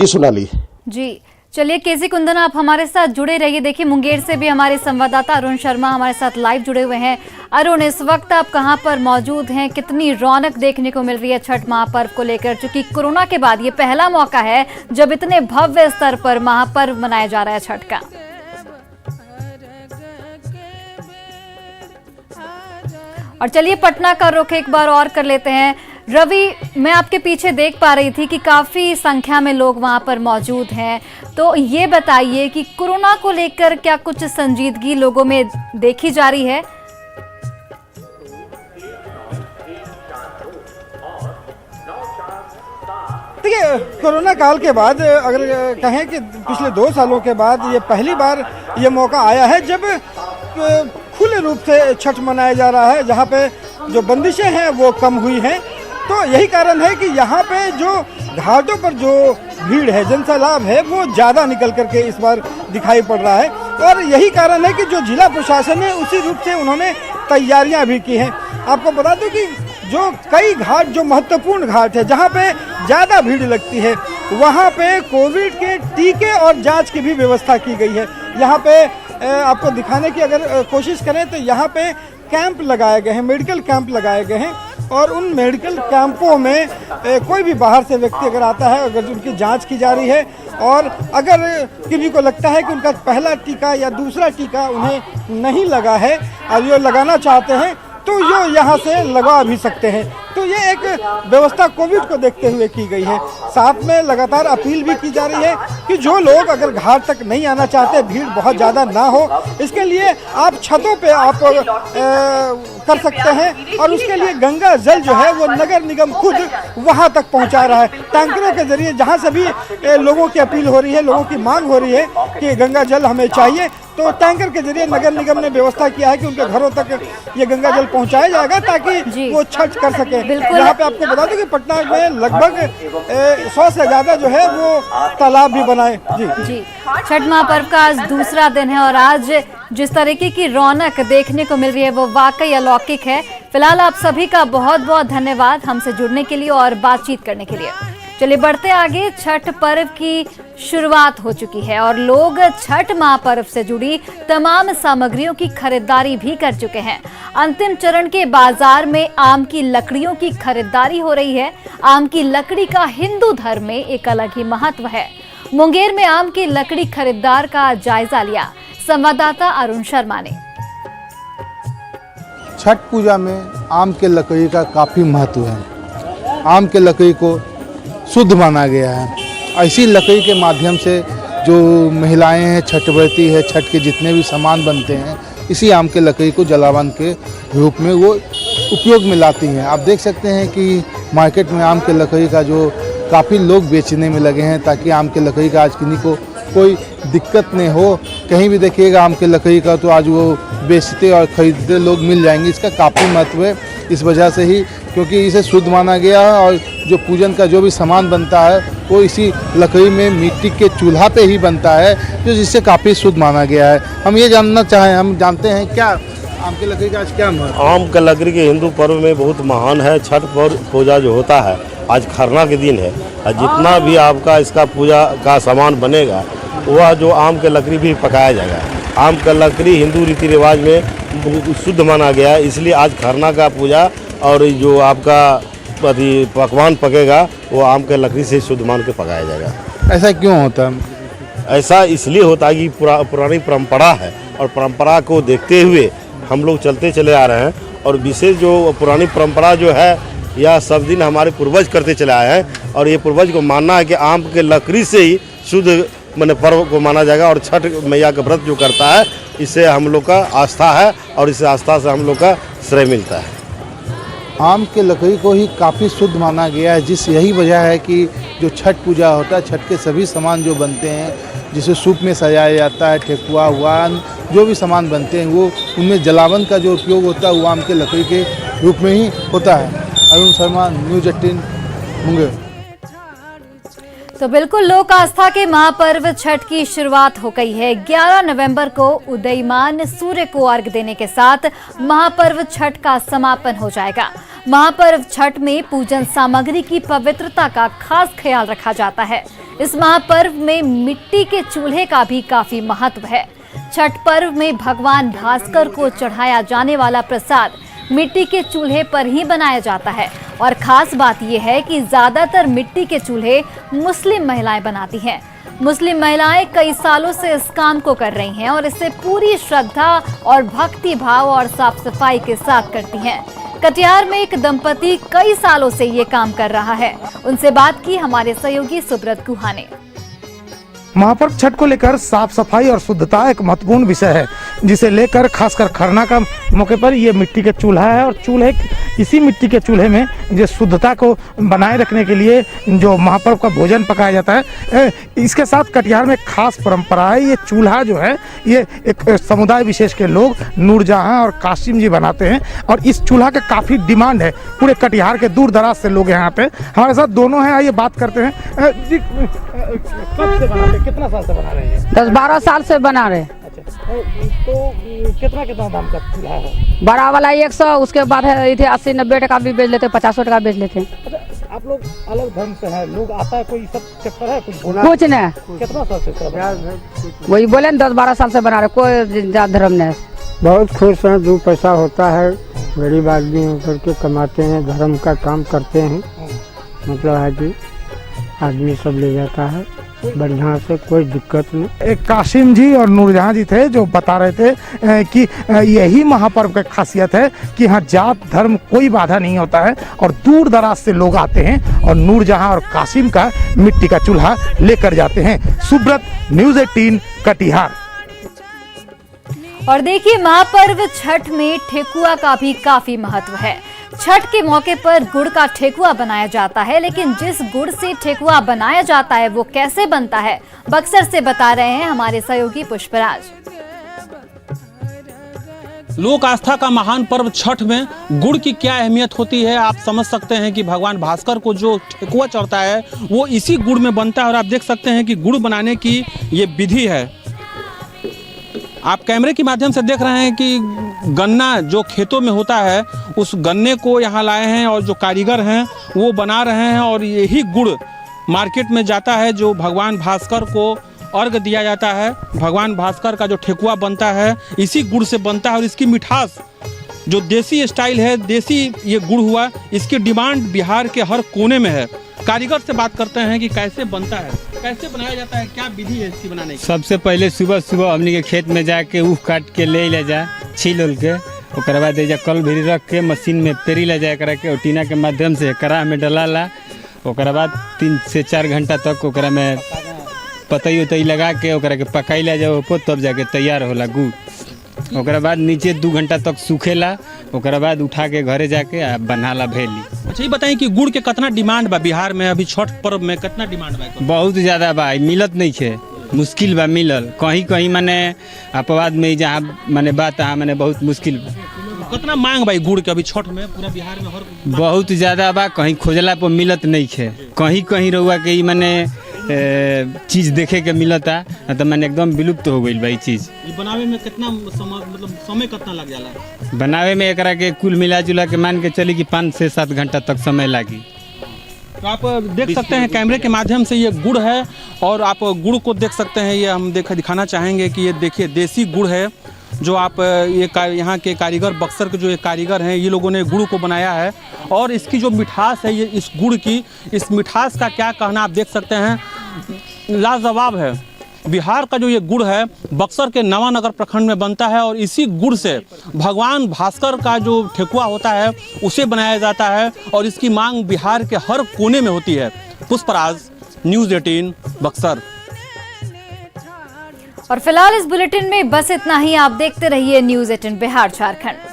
ये सोनाली जी। चलिए केसी कुंदन, आप हमारे साथ जुड़े रहिए। देखिए मुंगेर से भी हमारे संवाददाता अरुण शर्मा हमारे साथ लाइव जुड़े हुए हैं। अरुण, इस वक्त आप कहां पर मौजूद हैं? कितनी रौनक देखने को मिल रही है छठ महापर्व को लेकर, क्योंकि कोरोना के बाद ये पहला मौका है जब इतने भव्य स्तर पर महापर्व मनाया जा रहा है छठ का। और चलिए पटना का रुख एक बार और कर लेते हैं। रवि, मैं आपके पीछे देख पा रही थी कि काफी संख्या में लोग वहां पर मौजूद हैं, तो ये बताइए कि कोरोना को लेकर क्या कुछ संजीदगी लोगों में देखी जा रही है? देखिए, कोरोना काल के बाद अगर कहें कि पिछले 2 सालों के बाद ये पहली बार ये मौका आया है जब खुले रूप से छठ मनाया जा रहा है, जहाँ पे जो बंदिशें हैं वो कम हुई हैं। तो यही कारण है कि यहाँ पे जो घाटों पर जो भीड़ है, जनसैलाब है, वो ज़्यादा निकल करके इस बार दिखाई पड़ रहा है। और यही कारण है कि जो जिला प्रशासन है उसी रूप से उन्होंने तैयारियां भी की हैं। आपको बता दूं कि जो कई घाट, जो महत्वपूर्ण घाट है जहाँ पे ज़्यादा भीड़ लगती है, वहाँ पे कोविड के टीके और जांच की भी व्यवस्था की गई है। यहाँ पे आपको दिखाने की अगर कोशिश करें तो यहाँ पे कैंप लगाए गए हैं, मेडिकल कैंप लगाए गए हैं। और उन मेडिकल कैंपों में कोई भी बाहर से व्यक्ति अगर आता है, अगर उनकी जांच की जा रही है और अगर किसी को लगता है कि उनका पहला टीका या दूसरा टीका उन्हें नहीं लगा है और ये लगाना चाहते हैं, तो ये यहाँ से लगवा भी सकते हैं। तो ये एक व्यवस्था कोविड को देखते हुए की गई है। साथ में लगातार अपील भी की जा रही है कि जो लोग अगर घाट तक नहीं आना चाहते, भीड़ बहुत ज़्यादा ना हो, इसके लिए आप छतों पे आप कर सकते हैं। और उसके लिए गंगा जल जो है वो नगर निगम खुद वहाँ तक पहुँचा रहा है टैंकरों के जरिए, जहाँ से भी लोगों की अपील हो रही है, लोगों की मांग हो रही है कि गंगा जल हमें चाहिए, तो टैंकर के जरिए नगर निगम ने व्यवस्था किया है कि उनके घरों तक ये गंगा जल पहुंचाया जाएगा ताकि वो छठ कर सके। यहाँ पे आपको बता दूं कि पटना में लगभग 100 से ज्यादा जो है वो तालाब भी बनाए। जी, छठ महापर्व का आज दूसरा दिन है और आज जिस तरीके की रौनक देखने को मिल रही है वो वाकई अलौकिक है। फिलहाल आप सभी का बहुत बहुत धन्यवाद हमसे जुड़ने के लिए और बातचीत करने के लिए। चलिए बढ़ते आगे। छठ पर्व की शुरुआत हो चुकी है और लोग छठ महापर्व से जुड़ी तमाम सामग्रियों की खरीदारी भी कर चुके हैं। अंतिम चरण के बाजार में आम की लकड़ियों की खरीदारी हो रही है। आम की लकड़ी का हिंदू धर्म में एक अलग ही महत्व है। मुंगेर में आम की लकड़ी खरीदार का जायजा लिया संवाददाता अरुण शर्मा ने। छठ पूजा में आम के लकड़ी का काफी महत्व है। आम के लकड़ी को शुद्ध माना गया है। ऐसी लकड़ी के माध्यम से जो महिलाएं हैं, छठ व्रती है, छठ के जितने भी सामान बनते हैं, इसी आम के लकड़ी को जलावन के रूप में वो उपयोग में लाती हैं। आप देख सकते हैं कि मार्केट में आम के लकड़ी का जो काफ़ी लोग बेचने में लगे हैं ताकि आम के लकड़ी का आज किसी को कोई दिक्कत नहीं हो। कहीं भी देखिएगा आम के लकड़ी का तो आज वो बेचते और ख़रीदते लोग मिल जाएंगे। इसका काफ़ी महत्व है इस वजह से ही, क्योंकि इसे शुद्ध माना गया है और जो पूजन का जो भी सामान बनता है वो इसी लकड़ी में मिट्टी के चूल्हा पे ही बनता है, जो जिससे काफ़ी शुद्ध माना गया है। हम ये जानना चाहें, हम जानते हैं क्या आम के लकड़ी का आज क्या महत्व? आम के लकड़ी के हिंदू पर्व में बहुत महान है। छठ पूजा जो होता है आज खरना के दिन है और जितना भी आपका इसका पूजा का सामान बनेगा वह जो आम के लकड़ी भी पकाया जाएगा। आम का लकड़ी हिंदू रीति रिवाज में शुद्ध माना गया है, इसलिए आज खरना का पूजा और जो आपका पकवान पकेगा वो आम के लकड़ी से शुद्ध मान के पकाया जाएगा। ऐसा क्यों होता है? ऐसा इसलिए होता है कि पुरानी परंपरा है और परंपरा को देखते हुए हम लोग चलते चले आ रहे हैं। और विशेष जो पुरानी परंपरा जो है यह सब दिन हमारे पूर्वज करते चले आए हैं और ये पूर्वज को मानना है कि आम के लकड़ी से ही शुद्ध मैंने पर्व को माना जाएगा। और छठ मैया का व्रत जो करता है इससे हम लोग का आस्था है और इस आस्था से हम लोग का श्रेय मिलता है। आम के लकड़ी को ही काफ़ी शुद्ध माना गया है, यही वजह है कि जो छठ पूजा होता है, छठ के सभी सामान जो बनते हैं, जिसे सूप में सजाया जाता है, ठेकुआ हुआ, जो भी सामान बनते हैं वो उनमें जलावन का जो उपयोग होता है वो आम के लकड़ी के रूप में ही होता है। अरुण शर्मा, न्यूज़ 18 मुंगेर। तो बिल्कुल लोक आस्था के महापर्व छठ की शुरुआत हो गई है। 11 नवंबर को उदयमान सूर्य को अर्घ्य देने के साथ महापर्व छठ का समापन हो जाएगा। महापर्व छठ में पूजन सामग्री की पवित्रता का खास ख्याल रखा जाता है। इस महापर्व में मिट्टी के चूल्हे का भी काफी महत्व है। छठ पर्व में भगवान भास्कर को चढ़ाया जाने वाला प्रसाद मिट्टी के चूल्हे पर ही बनाया जाता है और खास बात यह है कि ज्यादातर मिट्टी के चूल्हे मुस्लिम महिलाएं बनाती हैं। मुस्लिम महिलाएं कई सालों से इस काम को कर रही हैं और इसे पूरी श्रद्धा और भक्ति भाव और साफ सफाई के साथ करती हैं। कटिहार में एक दंपति कई सालों से ये काम कर रहा है। उनसे बात की हमारे सहयोगी सुब्रत गुहा ने। महापर्व छठ को लेकर साफ सफाई और शुद्धता एक महत्वपूर्ण विषय है, जिसे लेकर खासकर खरना का मौके पर ये मिट्टी के चूल्हा है और चूल्हे इसी मिट्टी के चूल्हे में जो शुद्धता को बनाए रखने के लिए जो महापर्व का भोजन पकाया जाता है। इसके साथ कटिहार में खास परंपरा है। ये चूल्हा जो है ये एक समुदाय विशेष के लोग नूरजहां और कासिम जी बनाते हैं और इस चूल्हा का काफ़ी डिमांड है। पूरे कटिहार के दूर दराज से लोग यहाँ पे हमारे साथ दोनों हैं। आइए बात करते हैं। जी, कब से बनाते हैं? कितना साल से बना रहे हैं? 10-12 साल से बना रहे। तो कितना दाम का चूल्हा है? बड़ा वाला 100, उसके बाद है इधर 80-90 टका भी बेच लेते, 50 टका बेच लेते। अच्छा, आप लोग अलग धर्म से हैं, लोग आता है कोई सब चक्कर है कुछ नहीं। कितना साल से? वही बोले 10-12 साल से बना रहे, कोई जात धर्म नहीं। बहुत खुश हैं, 2 पैसा होता है, गरीब आदमी होकर के कमाते हैं, धर्म का काम करते हैं। मतलब है कि आदमी सब ले जाता है बढ़िया से, कोई दिक्कत नहीं। एक कासिम जी और नूरजहां जी थे जो बता रहे थे कि यही महापर्व का खासियत है कि यहाँ जात धर्म कोई बाधा नहीं होता है और दूर दराज से लोग आते हैं और नूरजहां और कासिम का मिट्टी का चूल्हा लेकर जाते हैं। सुब्रत, न्यूज़ 18 कटिहार। और देखिए, महापर्व छठ में ठेकुआ का भी काफी महत्व है। छठ के मौके पर गुड़ का ठेकुआ बनाया जाता है, लेकिन जिस गुड़ से ठेकुआ बनाया जाता है वो कैसे बनता है, बक्सर से बता रहे हैं हमारे सहयोगी पुष्पराज। लोक आस्था का महान पर्व छठ में गुड़ की क्या अहमियत होती है आप समझ सकते हैं कि भगवान भास्कर को जो ठेकुआ चढ़ता है वो इसी गुड़ में बनता है। और आप देख सकते हैं कि गुड़ बनाने की ये विधि है। आप कैमरे के माध्यम से देख रहे हैं कि गन्ना जो खेतों में होता है उस गन्ने को यहाँ लाए हैं और जो कारीगर हैं वो बना रहे हैं और यही गुड़ मार्केट में जाता है जो भगवान भास्कर को अर्घ दिया जाता है। भगवान भास्कर का जो ठेकुआ बनता है इसी गुड़ से बनता है और इसकी मिठास जो देसी स्टाइल है, देसी ये गुड़ हुआ, इसकी डिमांड बिहार के हर कोने में है। कारीगर से बात करते हैं कि कैसे बनता है, कैसे बनाया जाता है, क्या विधि है इसकी बनाने की। सबसे पहले सुबह सुबह हमनी के खेत में जाके ऊख काट के ले जा छील उल के, ओकर बाद कल भी रख के मशीन में पेरी ले जाए करा के टीना के माध्यम से कड़ा में डलाला। ओकर बाद 3 से 4 घंटा तक ओकरा में पतई उतई लगा के ओकरा के पकाई ले जाओ, तब जाके तैयार होला गुड़। ओकरा बाद नीचे 2 घंटा तक सूखेला, ओकरा बाद उठा के घरे जाके बनाला भेली। अच्छा, ये बताएं कि गुड़ के कितना डिमांड बा बिहार में अभी छठ पर्व में, कितना डिमांड बा? बहुत ज़्यादा बा, मिलत नहीं है, मुश्किल बा मिलल। कहीं कहीं माने अपवाद में जहाँ माने बात माने बहुत मुश्किल बा। कितना मांग बा गुड़ के अभी छठ में पूरा बिहार में? हर बहुत ज़्यादा बा, कहीं खोजला पर मिलत नहीं है, कहीं कहीं रहुआ के माने चीज़ देखे के मिलता तो मैंने एकदम विलुप्त हो गई भाई चीज़। ये बनावे में कितना समय कितना लग जाला? बनावे में एकरा के कुल मिला जुला के मान के चली कि 5 से 7 घंटा तक समय लगी। तो आप देख सकते हैं कैमरे के माध्यम से ये गुड़ है और आप गुड़ को देख सकते हैं। ये हम दिखाना चाहेंगे कि ये देखिए देसी गुड़ है जो आप ये यहाँ के कारीगर, बक्सर के जो ये कारीगर हैं, ये लोगों ने गुड़ को बनाया है। और इसकी जो मिठास है, ये इस गुड़ की, इस मिठास का क्या कहना, आप देख सकते हैं, लाजवाब है। बिहार का जो ये गुड़ है बक्सर के नवानगर प्रखंड में बनता है और इसी गुड़ से भगवान भास्कर का जो ठेकुआ होता है उसे बनाया जाता है और इसकी मांग बिहार के हर कोने में होती है। पुष्पराज, न्यूज़ 18 बक्सर। और फिलहाल इस बुलेटिन में बस इतना ही। आप देखते रहिए न्यूज़ 18 बिहार झारखंड।